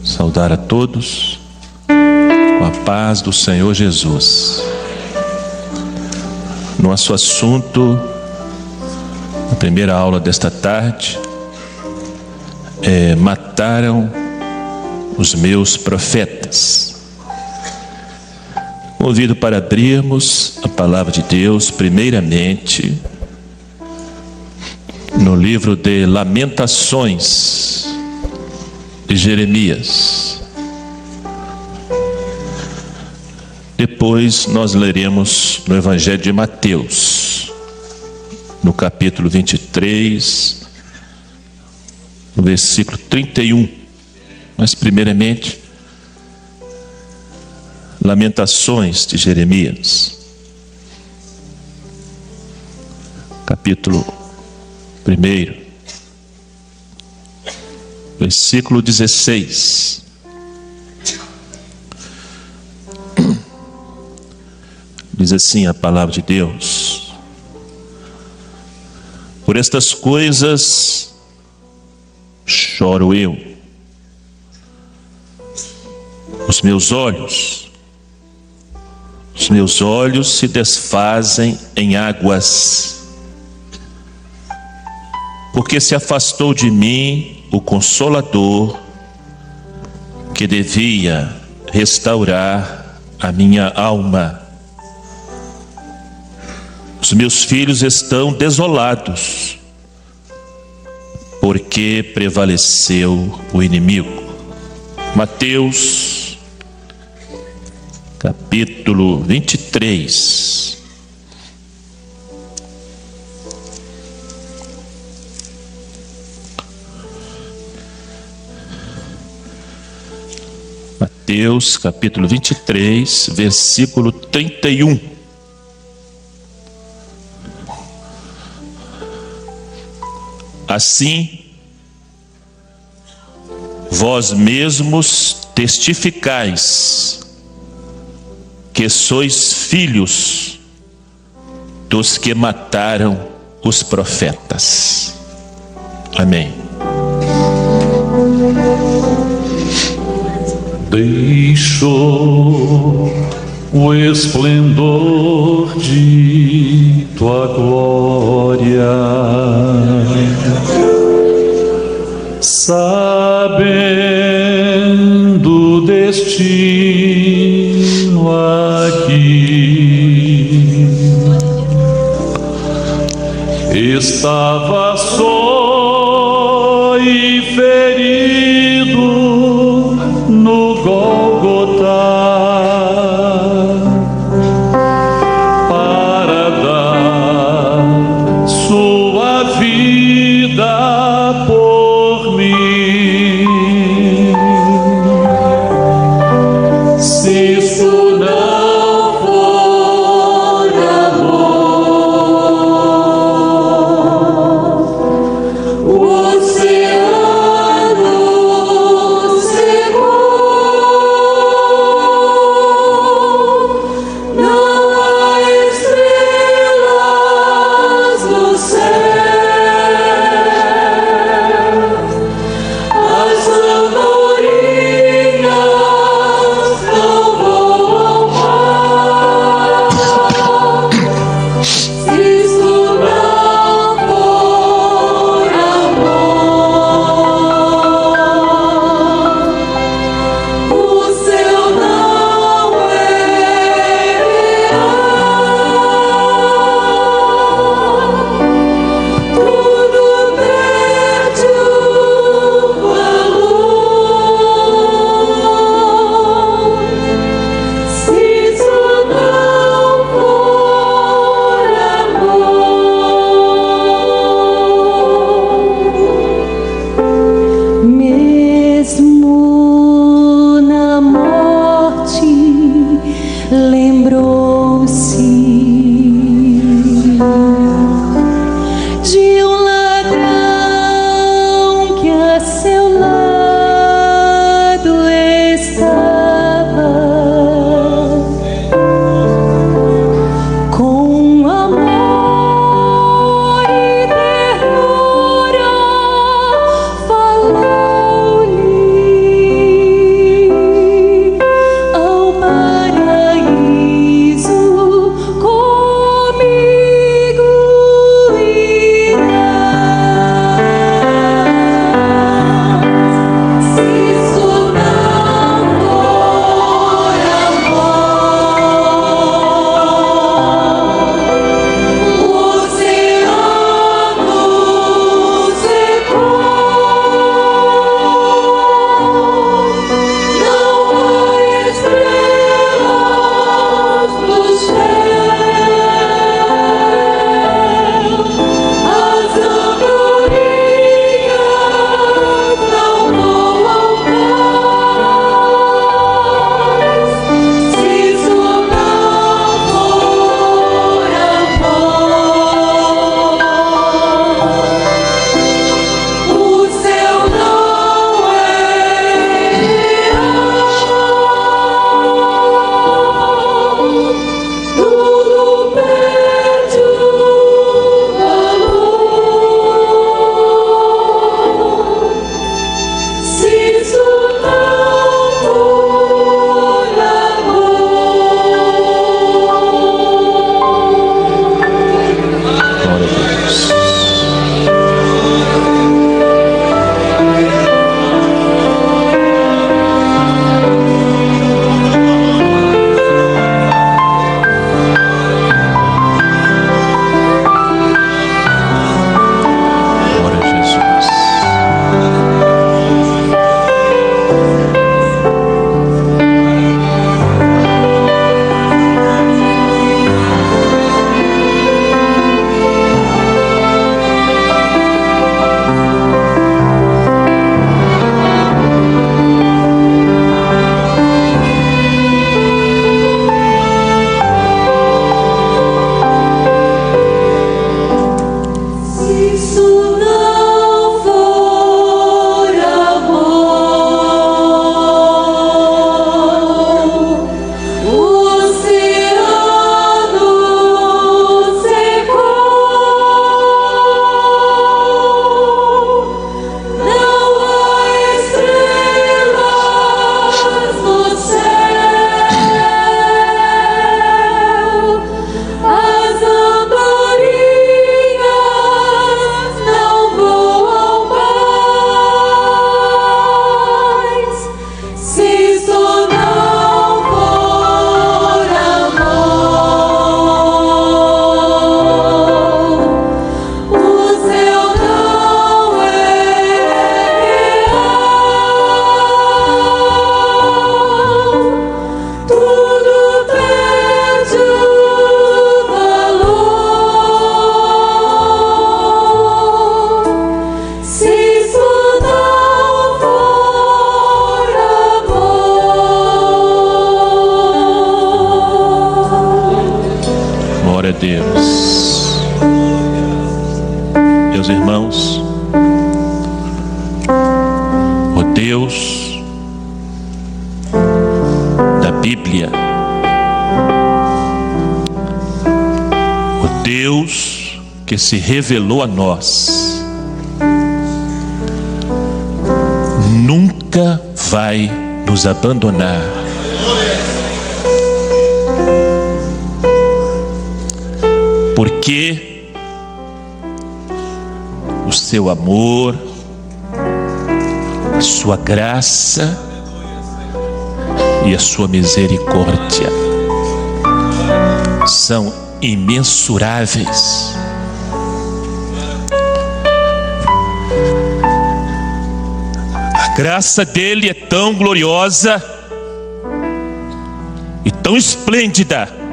Saudar a todos com a paz do Senhor Jesus. Nosso assunto, na primeira aula desta tarde, mataram os meus profetas. Convido para abrirmos a palavra de Deus, primeiramente, no livro de Lamentações de Jeremias. Depois nós leremos no Evangelho de Mateus, no capítulo 23, no versículo 31. Mas primeiramente, Lamentações de Jeremias, capítulo 1, versículo 16. Diz assim a palavra de Deus: por estas coisas choro eu, os meus olhos se desfazem em águas, porque se afastou de mim o Consolador, que devia restaurar a minha alma. Os meus filhos estão desolados, porque prevaleceu o inimigo. Mateus, capítulo 23. Mateus, capítulo 23, versículo 31. Assim, vós mesmos testificais que sois filhos dos que mataram os profetas. Amém. Deixou o esplendor de tua glória, sabendo o destino aqui, estava só e ferido no Gólgota, para dar sua vida por mim. Se isso não for amor, Deus. Meus irmãos, o Deus da Bíblia, o Deus que se revelou a nós, nunca vai nos abandonar. Porque o seu amor, a sua graça e a sua misericórdia são imensuráveis. A graça dele é tão gloriosa e tão esplêndida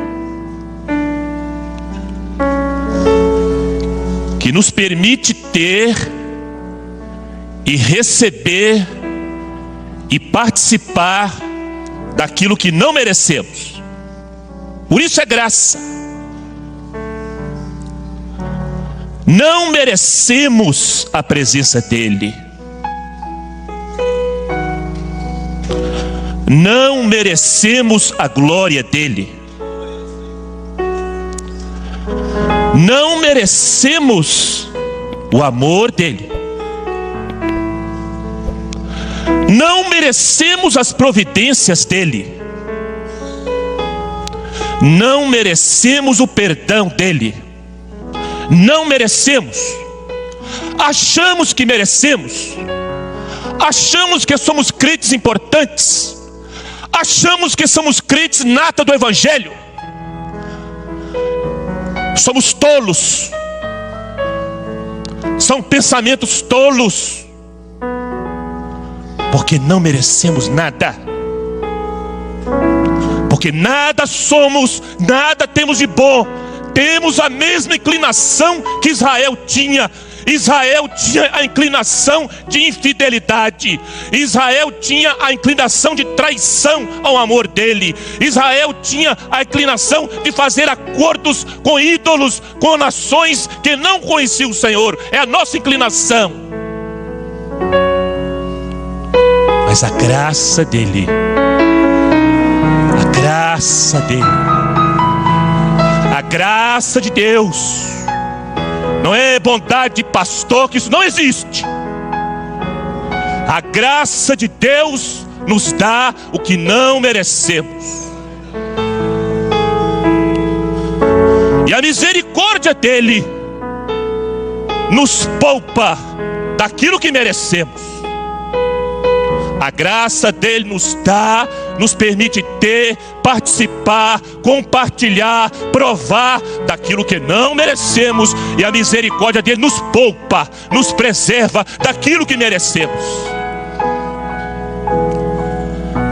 que nos permite ter e receber e participar daquilo que não merecemos. Por isso é graça. Não merecemos a presença dele. Não merecemos a glória dele. Não merecemos o amor dele. Não merecemos as providências dele. Não merecemos o perdão dele. Não merecemos. Achamos que merecemos. Achamos que somos crentes importantes. Achamos que somos crentes nata do Evangelho. Somos tolos. São pensamentos tolos. Porque não merecemos nada. Porque nada somos, nada temos de bom. Temos a mesma inclinação que Israel tinha. Israel tinha a inclinação de infidelidade. Israel tinha a inclinação de traição ao amor dele. Israel tinha a inclinação de fazer acordos com ídolos, com nações que não conheciam o Senhor. É a nossa inclinação. Mas a graça dele, a graça dele, a graça de Deus, não é bondade de pastor, que isso não existe. A graça de Deus nos dá o que não merecemos. E a misericórdia dele nos poupa daquilo que merecemos. A graça dele nos dá, nos permite ter, participar, compartilhar, provar daquilo que não merecemos. E a misericórdia dele nos poupa, nos preserva daquilo que merecemos.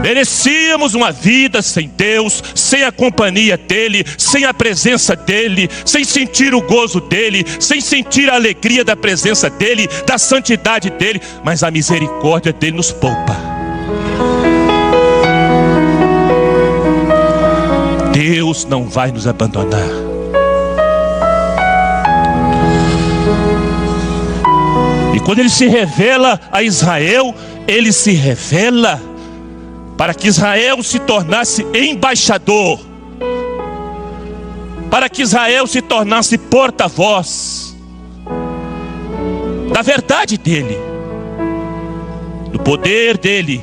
Merecíamos uma vida sem Deus, sem a companhia dele, sem a presença dele, sem sentir o gozo dele, sem sentir a alegria da presença dele, da santidade dele. Mas a misericórdia dele nos poupa. Deus não vai nos abandonar. E quando ele se revela a Israel, ele se revela para que Israel se tornasse embaixador, para que Israel se tornasse porta-voz da verdade dele, do poder dele,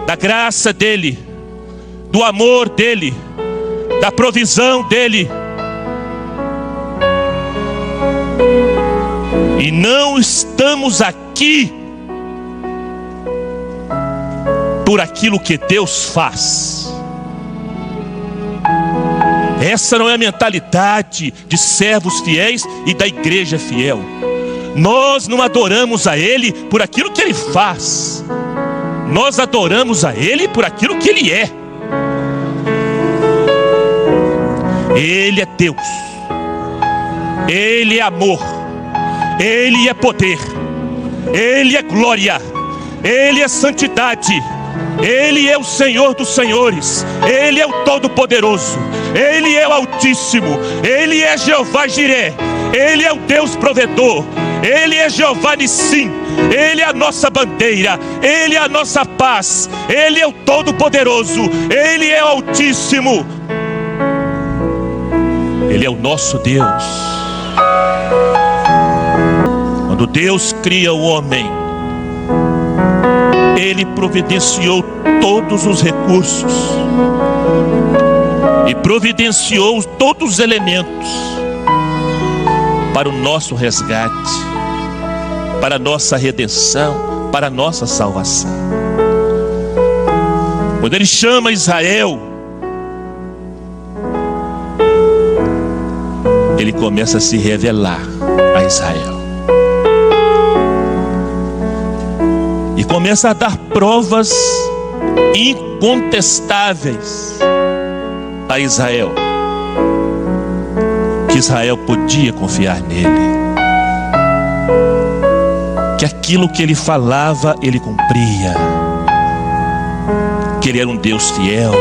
da graça dele, do amor dele, da provisão dele. E não estamos aqui por aquilo que Deus faz. Essa não é a mentalidade de servos fiéis e da igreja fiel. Nós não adoramos a Ele por aquilo que Ele faz. Nós adoramos a Ele por aquilo que Ele é. Ele é Deus. Ele é amor. Ele é poder. Ele é glória. Ele é santidade. Ele é o Senhor dos senhores. Ele é o Todo-Poderoso. Ele é o Altíssimo, Ele é Jeová Jiré, Ele é o Deus provedor, Ele é Jeová Nissim, Ele é a nossa bandeira, Ele é a nossa paz, Ele é o Todo-Poderoso, Ele é o Altíssimo, Ele é o nosso Deus. Quando Deus cria o homem, Ele providenciou todos os recursos e providenciou todos os elementos para o nosso resgate, para a nossa redenção, para a nossa salvação. Quando Ele chama Israel, Ele começa a se revelar a Israel e começa a dar provas incontestáveis a Israel, que Israel podia confiar nele, que aquilo que ele falava, ele cumpria, que ele era um Deus fiel.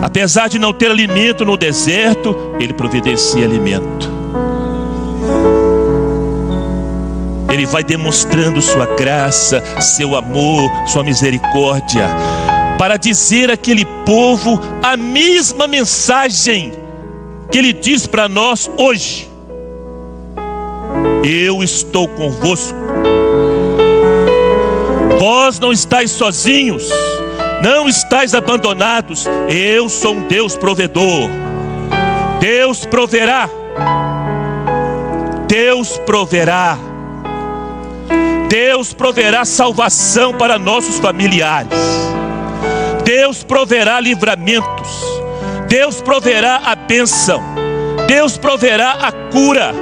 Apesar de não ter alimento no deserto, ele providencia alimento. Ele vai demonstrando sua graça, seu amor, sua misericórdia, para dizer àquele povo a mesma mensagem que Ele diz para nós hoje: eu estou convosco, vós não estáis sozinhos, não estáis abandonados, eu sou um Deus provedor. Deus proverá, Deus proverá, Deus proverá salvação para nossos familiares, Deus proverá livramentos, Deus proverá a bênção, Deus proverá a cura,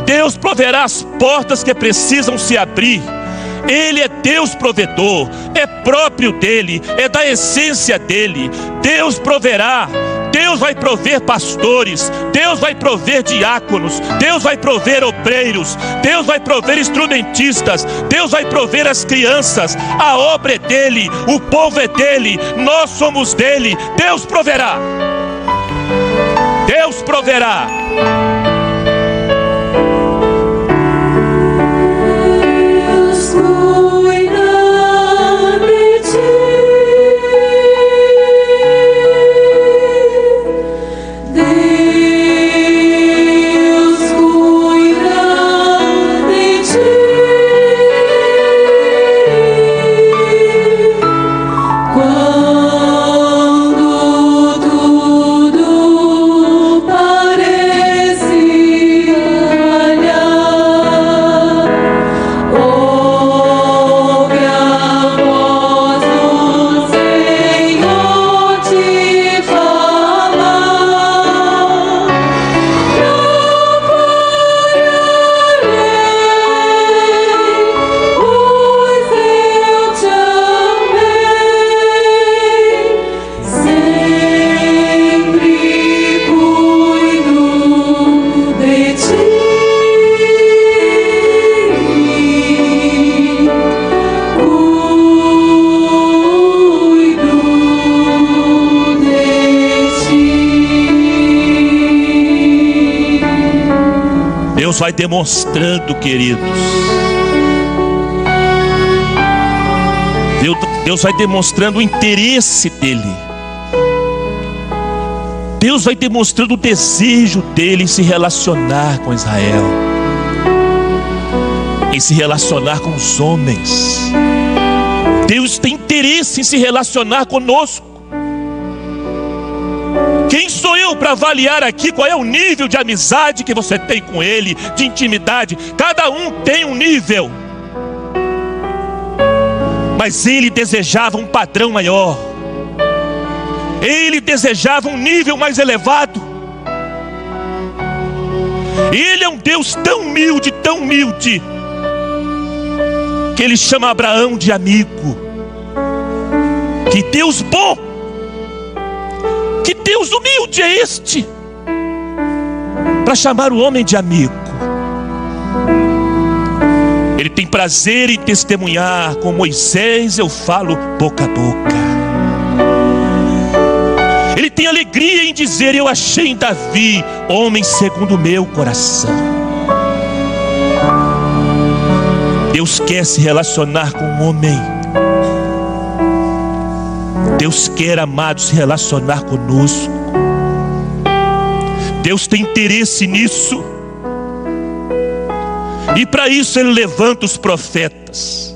Deus proverá as portas que precisam se abrir. Ele é Deus provedor, é próprio dele, é da essência dele. Deus proverá, Deus vai prover pastores, Deus vai prover diáconos, Deus vai prover obreiros, Deus vai prover instrumentistas, Deus vai prover as crianças. A obra é dele, o povo é dele, nós somos dele. Deus proverá, Deus proverá. Deus vai demonstrando, queridos. Deus vai demonstrando o interesse dele. Deus vai demonstrando o desejo dele em se relacionar com Israel, em se relacionar com os homens. Deus tem interesse em se relacionar conosco. Quem sou eu para avaliar aqui qual é o nível de amizade que você tem com Ele, de intimidade? Cada um tem um nível. Mas Ele desejava um padrão maior. Ele desejava um nível mais elevado. Ele é um Deus tão humilde, que Ele chama Abraão de amigo. Que Deus bom, que Deus humilde é este, para chamar o homem de amigo. Ele tem prazer em testemunhar. Com Moisés eu falo boca a boca. Ele tem alegria em dizer: eu achei em Davi homem segundo o meu coração. Deus quer se relacionar com o homem. Deus quer, amado, se relacionar conosco. Deus tem interesse nisso. E para isso Ele levanta os profetas.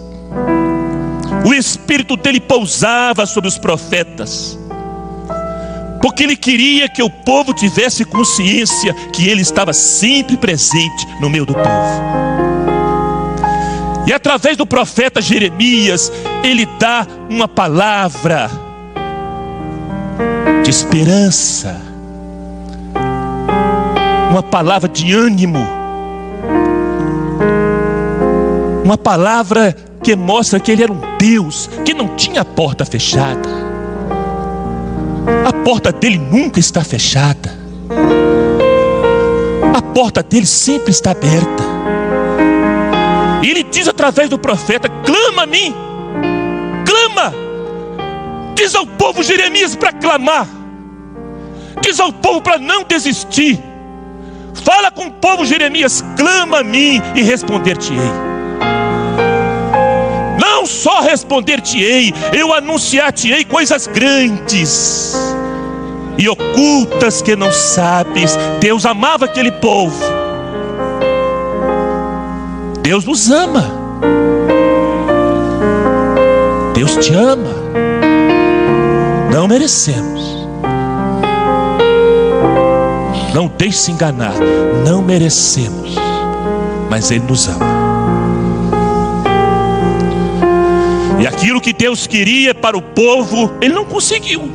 O Espírito dele pousava sobre os profetas, porque Ele queria que o povo tivesse consciência que Ele estava sempre presente no meio do povo. E através do profeta Jeremias, Ele dá uma palavra de esperança, uma palavra de ânimo, uma palavra que mostra que Ele era um Deus que não tinha a porta fechada. A porta dele nunca está fechada. A porta dele sempre está aberta. E Ele diz através do profeta: clama a mim, clama. Diz ao povo Jeremias para clamar. Diz ao povo para não desistir. Fala com o povo Jeremias: clama a mim e responder-te-ei. Não só responder-te-ei, eu anunciar-te-ei coisas grandes e ocultas que não sabes. Deus amava aquele povo. Deus nos ama. Deus te ama. Não merecemos. Não deixe se enganar. Não merecemos, mas Ele nos ama. E aquilo que Deus queria para o povo, Ele não conseguiu.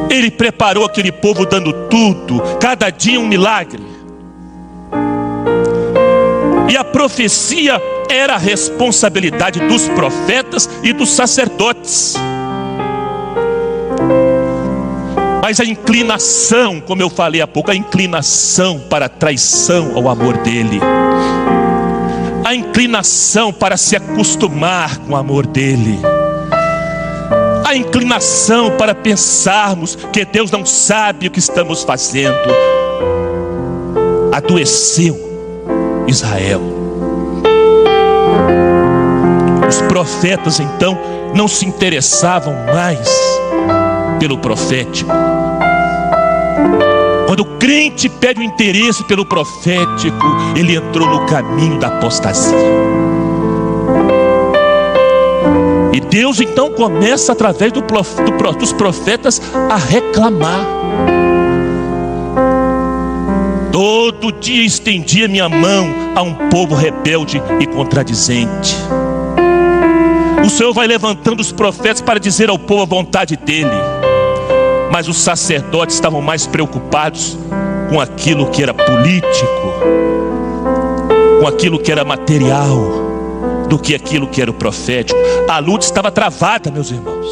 Ele preparou aquele povo dando tudo, cada dia um milagre. E a profecia era a responsabilidade dos profetas e dos sacerdotes. Mas a inclinação, como eu falei há pouco, a inclinação para a traição ao amor dele, a inclinação para se acostumar com o amor dele, a inclinação para pensarmos que Deus não sabe o que estamos fazendo, adoeceu Israel. Os profetas então não se interessavam mais pelo profético. Quando o crente perde o interesse pelo profético, ele entrou no caminho da apostasia. E Deus então começa através dos profetas a reclamar. Todo dia estendia minha mão a um povo rebelde e contradizente. O Senhor vai levantando os profetas para dizer ao povo a vontade dele. Mas os sacerdotes estavam mais preocupados com aquilo que era político, com aquilo que era material, do que aquilo que era o profético. A luta estava travada, meus irmãos.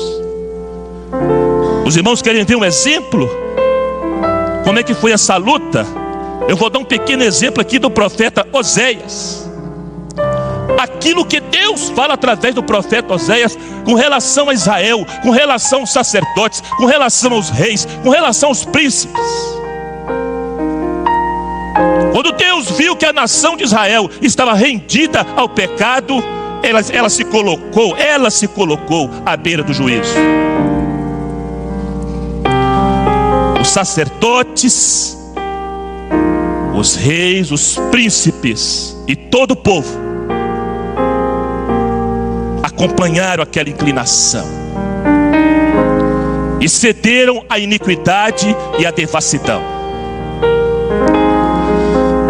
Os irmãos querem ver um exemplo? Como é que foi essa luta? Eu vou dar um pequeno exemplo aqui do profeta Oséias. Aquilo que Deus fala através do profeta Oséias com relação a Israel, com relação aos sacerdotes, com relação aos reis, com relação aos príncipes. Quando Deus viu que a nação de Israel estava rendida ao pecado, ela se colocou à beira do juízo. Os sacerdotes, os reis, os príncipes e todo o povo acompanharam aquela inclinação e cederam à iniquidade e à devassidão.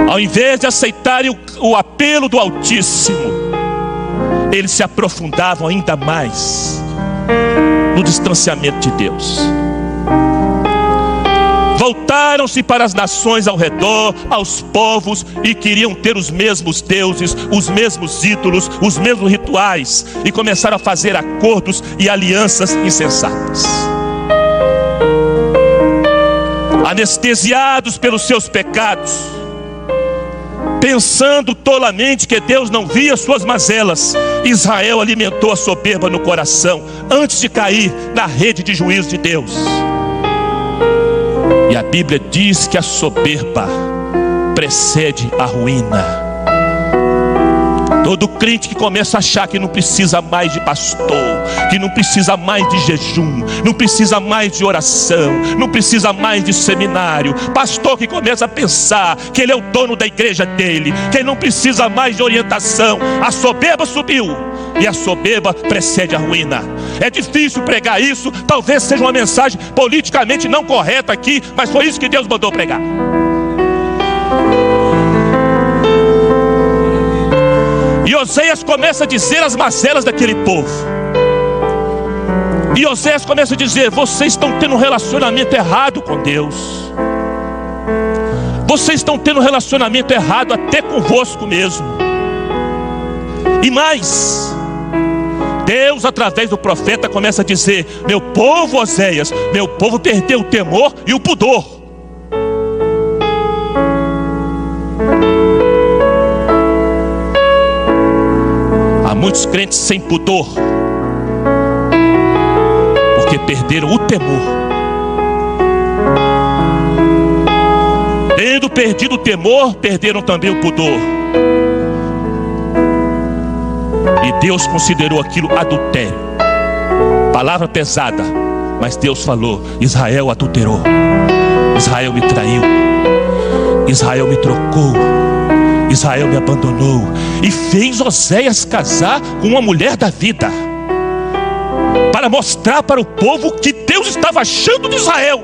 Ao invés de aceitarem o apelo do Altíssimo, eles se aprofundavam ainda mais no distanciamento de Deus. Voltaram-se para as nações ao redor, aos povos, e queriam ter os mesmos deuses, os mesmos ídolos, os mesmos rituais, e começaram a fazer acordos e alianças insensatas. Anestesiados pelos seus pecados, Pensando tolamente que Deus não via suas mazelas, Israel alimentou a soberba no coração antes de cair na rede de juízo de Deus. E a Bíblia diz que a soberba precede a ruína. Todo crente que começa a achar que não precisa mais de pastor, que não precisa mais de jejum, não precisa mais de oração, não precisa mais de seminário, pastor que começa a pensar que ele é o dono da igreja dele, que ele não precisa mais de orientação, a soberba subiu, e a soberba precede a ruína. É difícil pregar isso, talvez seja uma mensagem politicamente não correta aqui, mas foi isso que Deus mandou pregar. E Oséias começa a dizer as mazelas daquele povo. E Oséias começa a dizer: vocês estão tendo um relacionamento errado com Deus. Vocês estão tendo um relacionamento errado até convosco mesmo. E mais, Deus através do profeta começa a dizer: meu povo Oséias, meu povo perdeu o temor e o pudor. Há muitos crentes sem pudor, porque perderam o temor. Tendo perdido o temor, perderam também o pudor. E Deus considerou aquilo adultério. Palavra pesada, mas Deus falou: Israel adulterou, Israel me traiu, Israel me trocou, Israel me abandonou. E fez Oséias casar com uma mulher da vida, para mostrar para o povo que Deus estava achando de Israel.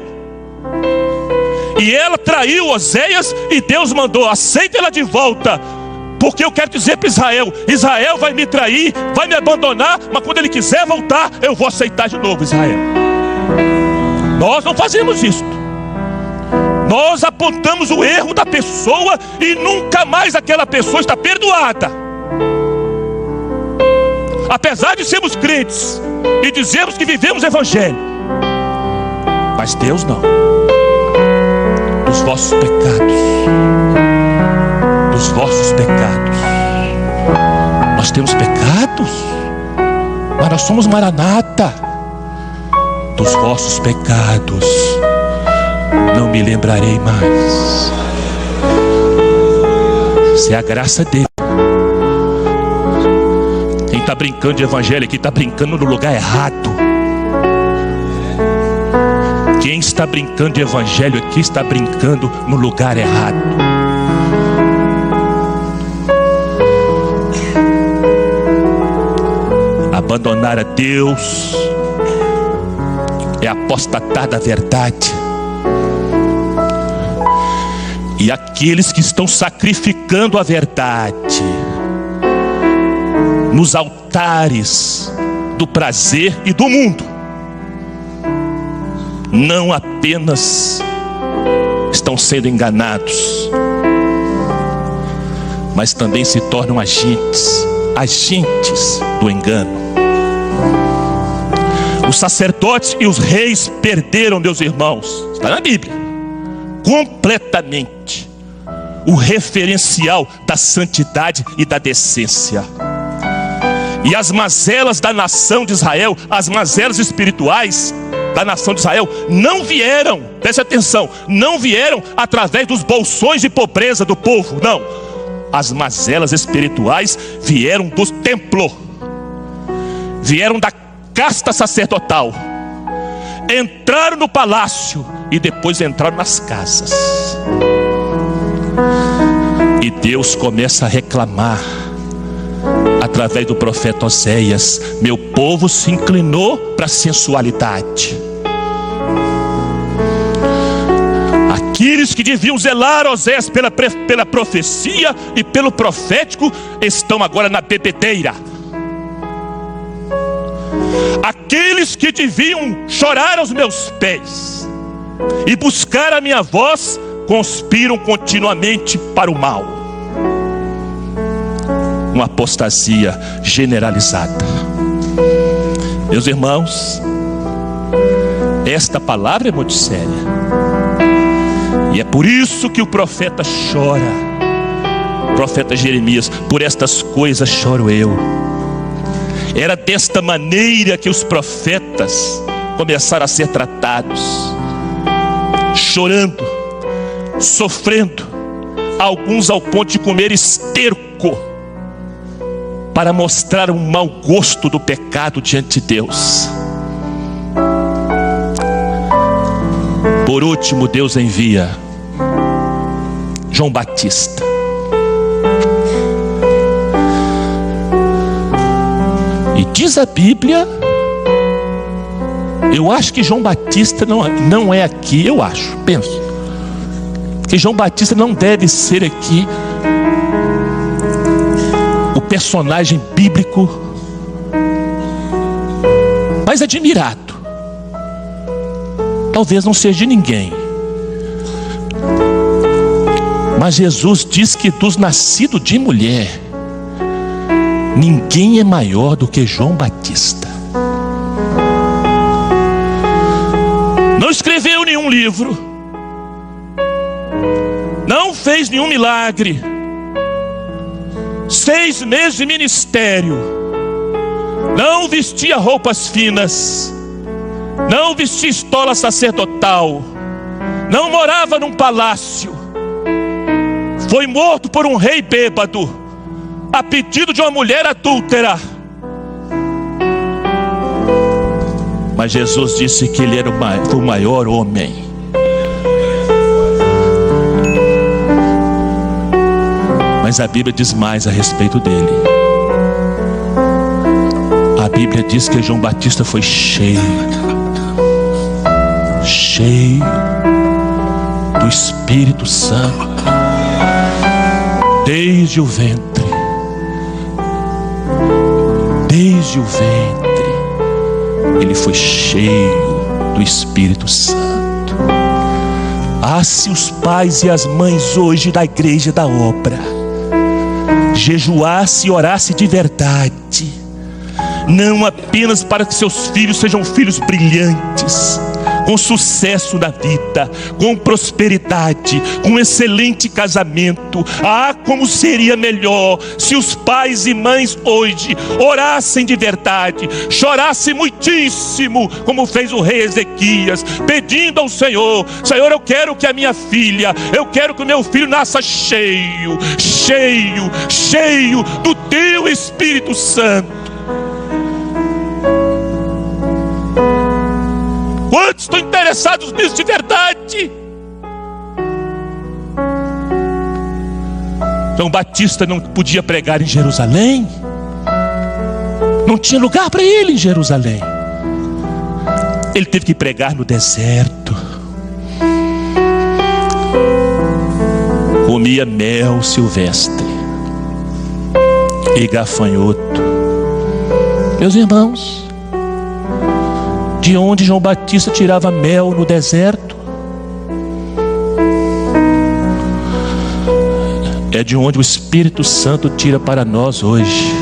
E ela traiu Oséias, e Deus mandou: aceita ela de volta, porque eu quero dizer para Israel: Israel vai me trair, vai me abandonar, mas quando ele quiser voltar, eu vou aceitar de novo Israel. Nós não fazemos isso. Nós apontamos o erro da pessoa e nunca mais aquela pessoa está perdoada. Apesar de sermos crentes e dizermos que vivemos o evangelho, mas Deus não. Dos vossos pecados, dos vossos pecados. Nós temos pecados, mas nós somos Maranata. Dos vossos pecados não me lembrarei mais. Isso é a graça dele. Quem está brincando de evangelho aqui está brincando no lugar errado. Quem está brincando de evangelho aqui está brincando no lugar errado. Abandonar a Deus é apostatar da verdade. E aqueles que estão sacrificando a verdade nos altares do prazer e do mundo, não apenas estão sendo enganados, mas também se tornam agentes do engano. Os sacerdotes e os reis perderam, meus irmãos, está na Bíblia, completamente o referencial da santidade e da decência. E as mazelas da nação de Israel, as mazelas espirituais da nação de Israel, não vieram, preste atenção, não vieram através dos bolsões de pobreza do povo, não. As mazelas espirituais vieram do templo, vieram da casta sacerdotal, entraram no palácio e depois entraram nas casas. E Deus começa a reclamar através do profeta Oséias: meu povo se inclinou para a sensualidade. Aqueles que deviam zelar, Oséias, pela profecia e pelo profético, estão agora na bebedeira. Aqueles que deviam chorar aos meus pés e buscar a minha voz, conspiram continuamente para o mal. Uma apostasia generalizada. Meus irmãos, esta palavra é muito séria, e é por isso que o profeta chora, Profeta Jeremias: por estas coisas choro eu. Era desta maneira que os profetas começaram a ser tratados, chorando, sofrendo, alguns ao ponto de comer esterco, para mostrar um mau gosto do pecado diante de Deus. Por último, Deus envia João Batista. E diz a Bíblia, eu acho que João Batista não é aqui, penso que João Batista não deve ser aqui o personagem bíblico mais admirado. Talvez não seja de ninguém, mas Jesus diz que dos nascidos de mulher, ninguém é maior do que João Batista. Não escreveu nenhum livro, não fez nenhum milagre, 6 meses de ministério, não vestia roupas finas, não vestia estola sacerdotal, não morava num palácio, foi morto por um rei bêbado, a pedido de uma mulher adúltera. Mas Jesus disse que ele era o maior homem. Mas a Bíblia diz mais a respeito dele. A Bíblia diz que João Batista foi cheio do Espírito Santo desde o ventre. Desde o ventre ele foi cheio do Espírito Santo. Ah, se os pais e as mães hoje da igreja da obra jejuasse e orasse de verdade, não apenas para que seus filhos sejam filhos brilhantes, com sucesso na vida, com prosperidade, com excelente casamento. Ah, como seria melhor se os pais e mães hoje orassem de verdade, chorassem muitíssimo, como fez o rei Ezequias, pedindo ao Senhor: Senhor, eu quero que a minha filha, eu quero que o meu filho nasça cheio do teu Espírito Santo. Quantos estão interessados nisso de verdade? João Batista não podia pregar em Jerusalém, não tinha lugar para ele em Jerusalém. Ele teve que pregar no deserto. Comia mel silvestre e gafanhoto. Meus irmãos, de onde João Batista tirava mel no deserto? É de onde o Espírito Santo tira para nós hoje.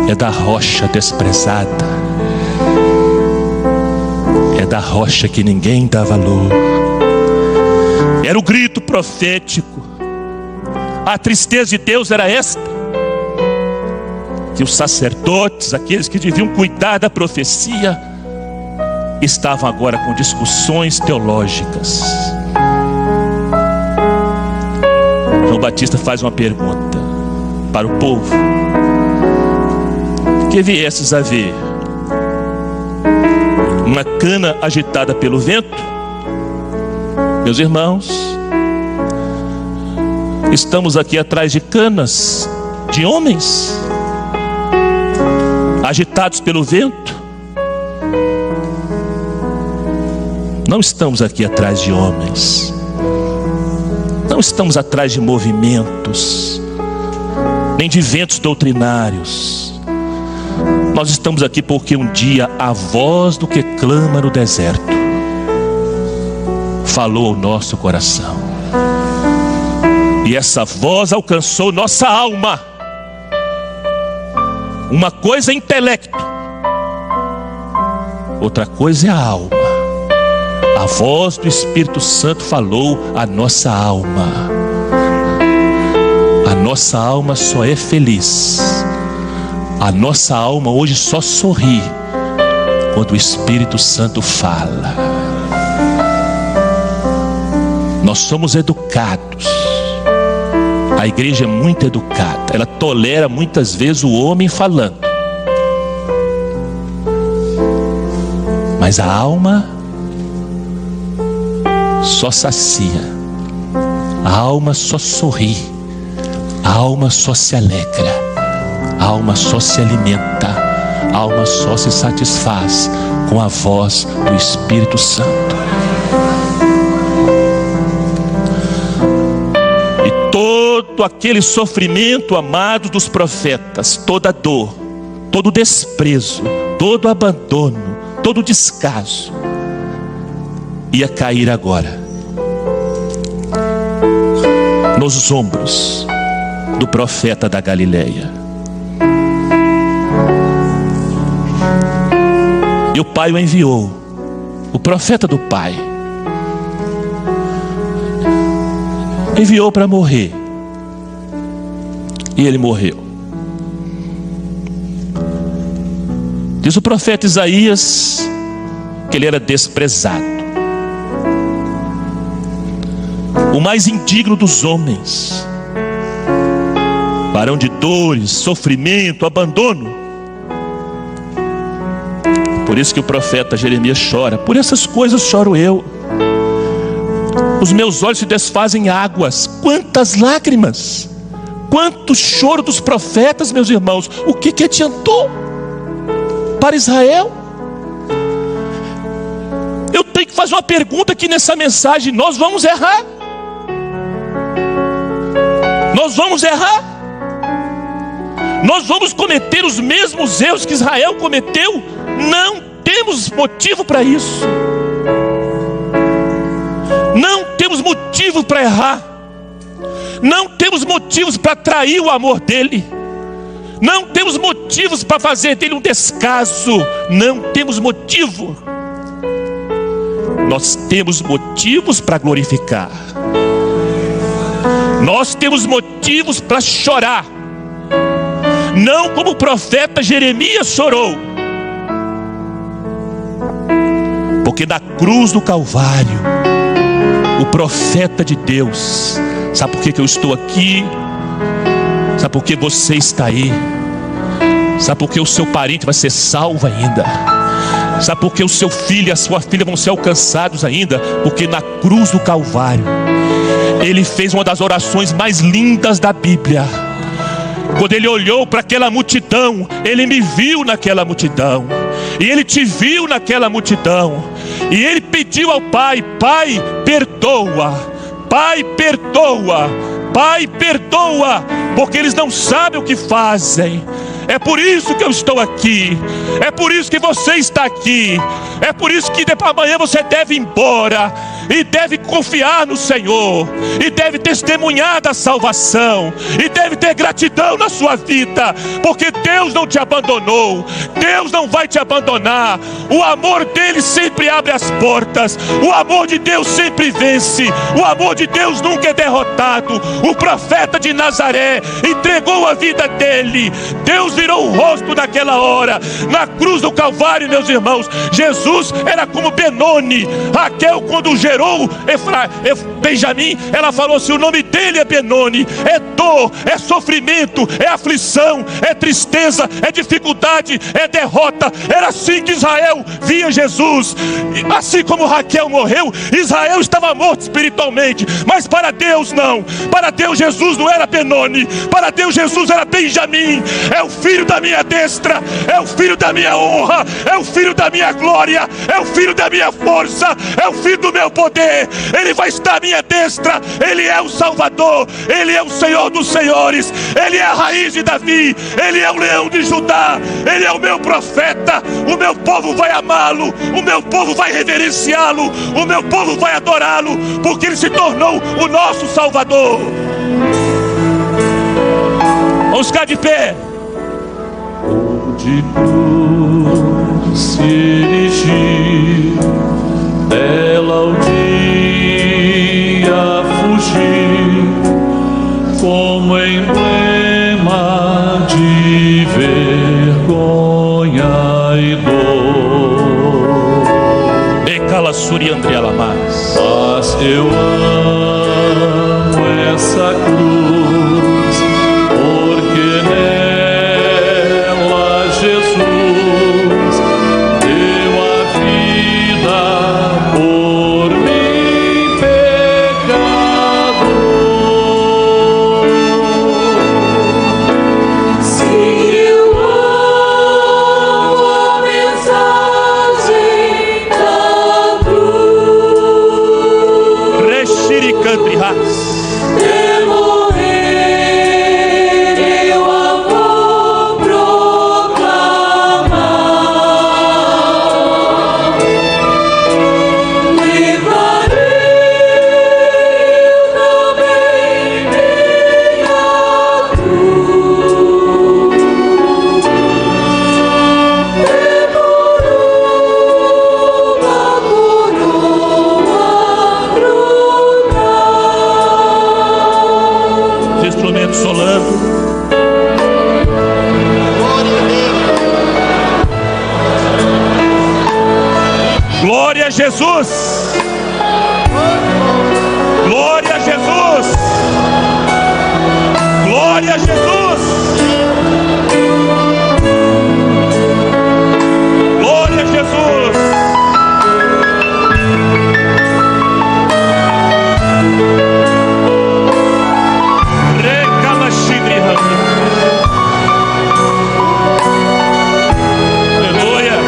É da rocha desprezada, é da rocha que ninguém dá valor. Era o grito profético. A tristeza de Deus era esta: que os sacerdotes, aqueles que deviam cuidar da profecia, estavam agora com discussões teológicas. João Batista faz uma pergunta para o povo: que viesses a ver? Uma cana agitada pelo vento? Meus irmãos, estamos aqui atrás de canas de homens agitados pelo vento? Não estamos aqui atrás de homens, não estamos atrás de movimentos, nem de ventos doutrinários. Nós estamos aqui porque um dia a voz do que clama no deserto falou ao nosso coração, e essa voz alcançou nossa alma. Uma coisa é intelecto, outra coisa é a alma. A voz do Espírito Santo falou à nossa alma. A nossa alma só é feliz. A nossa alma hoje só sorri quando o Espírito Santo fala. Nós somos educados. A igreja é muito educada. Ela tolera muitas vezes o homem falando. Mas a alma só sacia. A alma só sorri. A alma só se alegra. A alma só se alimenta. A alma só se satisfaz com a voz do Espírito Santo. E todo aquele sofrimento, amado dos profetas, toda dor, todo desprezo, todo abandono, todo descaso, ia cair agora nos ombros do profeta da Galileia. E o Pai o enviou, o profeta do Pai enviou para morrer. E ele morreu. Diz o profeta Isaías que ele era desprezado, o mais indigno dos homens, varão de dores, sofrimento, abandono. Por isso que o profeta Jeremias chora. Por essas coisas choro eu. Os meus olhos se desfazem em águas. Quantas lágrimas, quanto choro dos profetas, meus irmãos. O que adiantou para Israel? Eu tenho que fazer uma pergunta aqui nessa mensagem. Nós vamos errar? Nós vamos errar? Nós vamos cometer os mesmos erros que Israel cometeu? Não temos motivo para isso. Não temos motivo para errar. Não temos motivos para trair o amor dele. Não temos motivos para fazer dele um descaso. Não temos motivo. Nós temos motivos para glorificar. Nós temos motivos para chorar. Não como o profeta Jeremias chorou. Porque na cruz do Calvário, o profeta de Deus, sabe por que eu estou aqui? Sabe por que você está aí? Sabe por que o seu parente vai ser salvo ainda? Sabe por que o seu filho e a sua filha vão ser alcançados ainda? Porque na cruz do Calvário, ele fez uma das orações mais lindas da Bíblia. Quando ele olhou para aquela multidão, ele me viu naquela multidão, e ele te viu naquela multidão, e ele pediu ao Pai: Pai, perdoa, Pai, perdoa, Pai, perdoa, porque eles não sabem o que fazem. É por isso que eu estou aqui. É por isso que você está aqui. É por isso que depois amanhã você deve ir embora e deve confiar no Senhor, e deve testemunhar da salvação, e deve ter gratidão na sua vida, porque Deus não te abandonou. Deus não vai te abandonar. O amor dele sempre abre as portas. O amor de Deus sempre vence. O amor de Deus nunca é derrotado. O profeta de Nazaré entregou a vida dele. Deus virou o rosto naquela hora, na cruz do Calvário, meus irmãos. Jesus era como Benoni. Raquel, quando gerou Benjamim, ela falou assim: o nome dele é Benoni. É dor, é sofrimento, é aflição, é tristeza, é dificuldade, é derrota. Era assim que Israel via Jesus. Assim como Raquel morreu, Israel estava morto espiritualmente, mas para Deus não. Para Deus Jesus não era Benoni. Para Deus Jesus era Benjamim. É o filho da minha destra, é o filho da minha honra, é o filho da minha glória, é o filho da minha força, é o filho do meu poder. Ele vai estar à minha destra. Ele é o Salvador, ele é o Senhor dos senhores, ele é a raiz de Davi, ele é o leão de Judá, ele é o meu profeta. O meu povo vai amá-lo, o meu povo vai reverenciá-lo, o meu povo vai adorá-lo, porque ele se tornou o nosso Salvador. Vamos ficar de pé. Onde tu se erigir dela ao dia fugir, como emblema de vergonha e dor. E cala Suri Andrea Lamas. Mas eu amo essa cruz, porque nela Jesus deu a vida por mim, pecador. Sim, eu amo a mensagem da cruz. Reshirikandrihas. De morrer eu a vou proclamar. Levarei também minha cruz. Os instrumentos solando. Glória a Jesus. Glória a Jesus. Glória a Jesus. Glória a Jesus. Aleluia.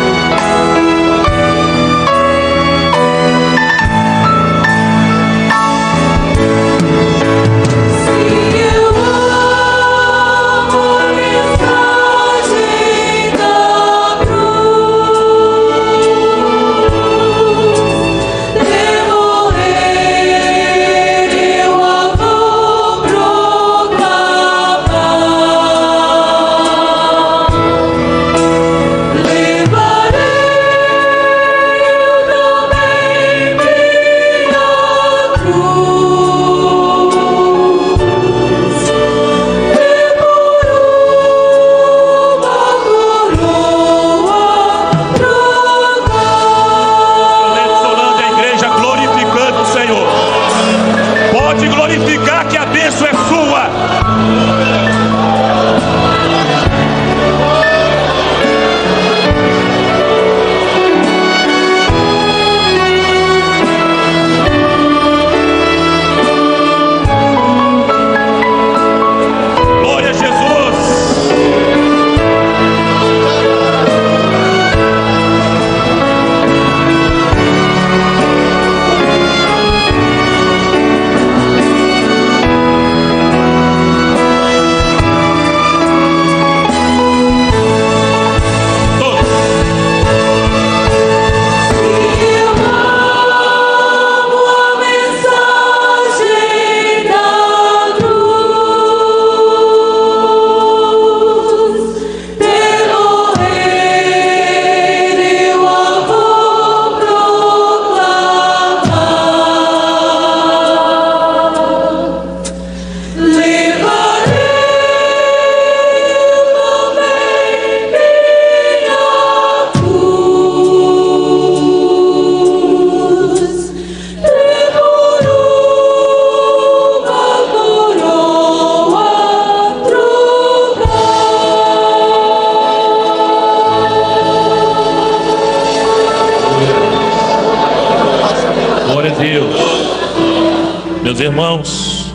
Meus irmãos,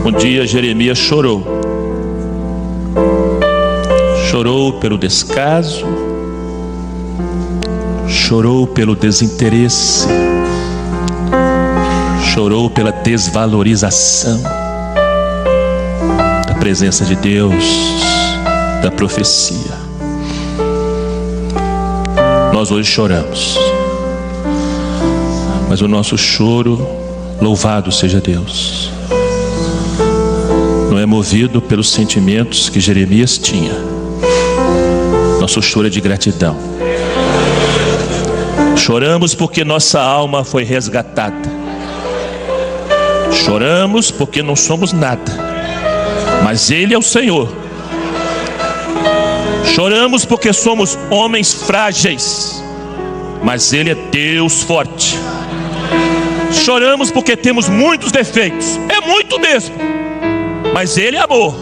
um dia Jeremias chorou pelo descaso, chorou pelo desinteresse, chorou pela desvalorização da presença de Deus, da profecia. Nós hoje choramos, mas o nosso choro, louvado seja Deus, não é movido pelos sentimentos que Jeremias tinha. Nosso choro é de gratidão. Choramos porque nossa alma foi resgatada. Choramos porque não somos nada, mas Ele é o Senhor. Choramos porque somos homens frágeis, mas Ele é Deus forte. Choramos porque temos muitos defeitos, é muito mesmo, mas Ele é amor.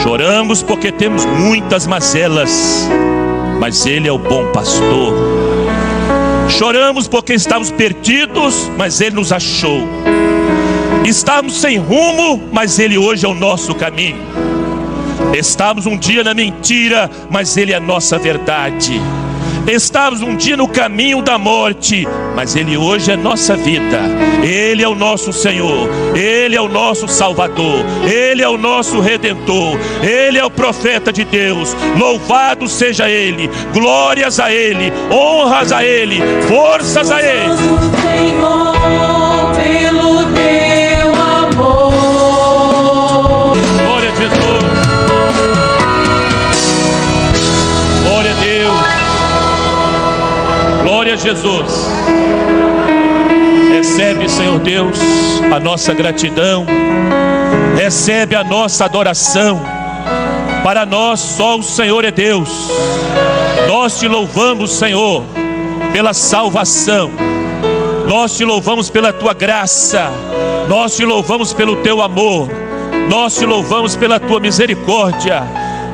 Choramos porque temos muitas mazelas, mas Ele é o bom pastor. Choramos porque estávamos perdidos, mas Ele nos achou. Estávamos sem rumo, mas Ele hoje é o nosso caminho. Estávamos um dia na mentira, mas Ele é a nossa verdade. Estávamos um dia no caminho da morte, mas Ele hoje é nossa vida. Ele é o nosso Senhor, Ele é o nosso Salvador, Ele é o nosso Redentor, Ele é o profeta de Deus. Louvado seja Ele, glórias a Ele, honras a Ele, forças a Ele. Senhor, pelo teu amor. Glória a Jesus, glória a Deus, glória a Jesus. Recebe, Senhor Deus, a nossa gratidão, recebe a nossa adoração. Para nós só o Senhor é Deus. Nós te louvamos, Senhor, pela salvação. Nós te louvamos pela tua graça. Nós te louvamos pelo teu amor. Nós te louvamos pela tua misericórdia,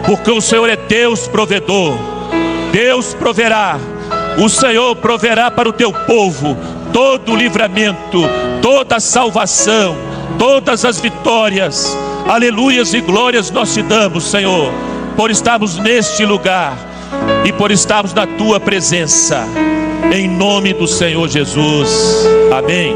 porque o Senhor é Deus provedor. Deus proverá. O Senhor proverá para o teu povo todo o livramento, toda a salvação, todas as vitórias. Aleluias e glórias nós te damos, Senhor, por estarmos neste lugar e por estarmos na tua presença. Em nome do Senhor Jesus. Amém.